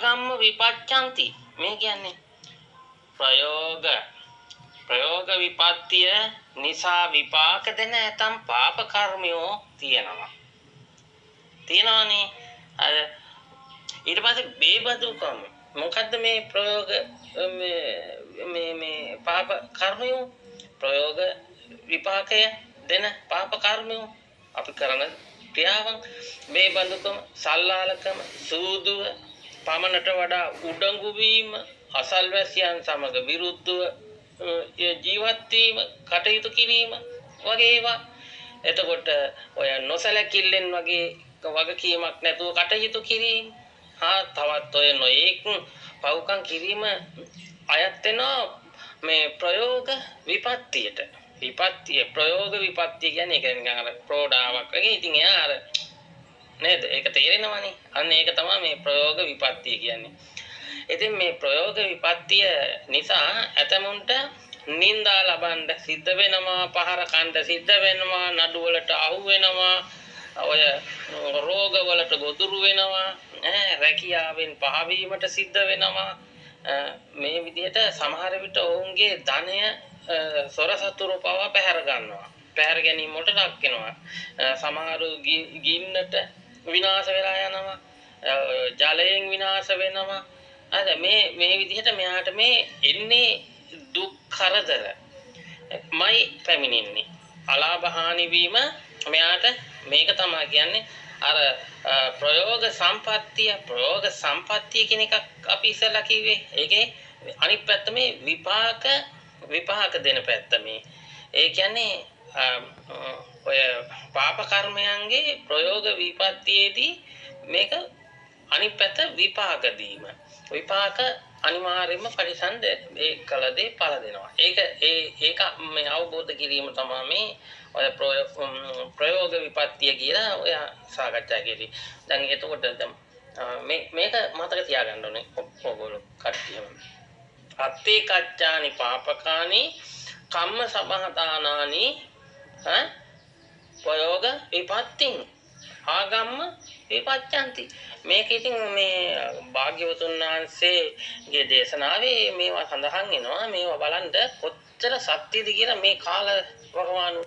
ආගම්ම විපච්ඡanti මේ කියන්නේ ප්‍රයෝග විපත්තිය නිසා විපාක දෙන ඇතම් පාප කර්මයෝ තියෙනවානේ අර ඊට පස්සේ බේබදුකම මොකද්ද මේ ප්‍රයෝග මේ පාප කර්මයෝ ප්‍රයෝග විපාකය දෙන පාප කර්මයෝ අපි කරන ක්‍රියාවන් බේබදුකම සල්ලාලකම සූදුව පමණට වඩා උඩඟු වීම අසල්වැසියන් සමග විරුද්ධව ජීවත් වීම කටයුතු කිරීම වගේ ඒවා එතකොට ඔය නොසලකිල්ලෙන් වගේ වගකීමක් නැතුව කටයුතු කිරීම තවත් ඔය නොයෙක් පව්කම් කිරීම අයත් වෙනවා මේ ප්‍රයෝග විපත්තියට ප්‍රයෝග විපත්තිය කියන්නේ ඒක නිකන් අර ප්‍රෝඩාවක් වගේ ඉතින් එයා අර නේද ඒක තේරෙනවනේ අන්න ඒක තමයි මේ ප්‍රයෝග විපත්තිය කියන්නේ ඉතින් මේ ප්‍රයෝග විපත්තිය නිසා ඇතමුන්ට නින්දා ලබන්න සිද්ධ වෙනවා පහර කන්න සිද්ධ වෙනවා නඩු වලට අහු වෙනවා ඔය රෝග වලට ගොදුරු වෙනවා රැකියාවෙන් පහවීමට සිද්ධ වෙනවා මේ විදිහට සමහර විට ඔවුන්ගේ ධනය සොරසතුරු පවා පැහැර ගන්නවා පැහැර ගැනීම වලට ලක් වෙනවා සමහරු ගින්නට විනාශ වෙලා යනවා ජලයෙන් විනාශ වෙනවා අද මේ විදිහට මෙයාට මේ එන්නේ දුක් කරදර මයි පැමිණෙන්නේ අලාභ හානි වීම මෙයාට මේක තමයි කියන්නේ අර ප්‍රයෝග සම්පත්තිය කියන එකක් අපි ඉස්සෙල්ලා කිව්වේ ඒකේ අනිත් පැත්ත මේ විපාක දෙන පැත්ත මේ ඒ කියන්නේ ඔය පාප කර්මයන්ගේ ප්‍රයෝග විපත්තියේදී මේක අනිත් පැත්ත විපාක දීම විපාක අනිවාර්යයෙන්ම පරිසන්ද ඒ කල දේ පළ දෙනවා ඒක මේ අවබෝධ කිරීම තමයි මේ ඔය ප්‍රයෝග විපත්තිය කියලා ඔය සාකච්ඡා කරේ දැන් එතකොට මේක මතක තියාගන්න ඕනේ ඔයගොල්ලෝ කට්ටියම අත්තේ කච්චානි පාපකානි කම්ම සබහතානානි ප්‍රයෝග විපත්තිං ආගම්ම විපච්ඡanti මේක ඉතින් මේ භාග්‍යවතුන් වහන්සේගේ දේශනාවේ මේවා සඳහන් වෙනවා මේවා බලන්න කොච්චර සත්‍යද කියලා මේ කාල වකවානු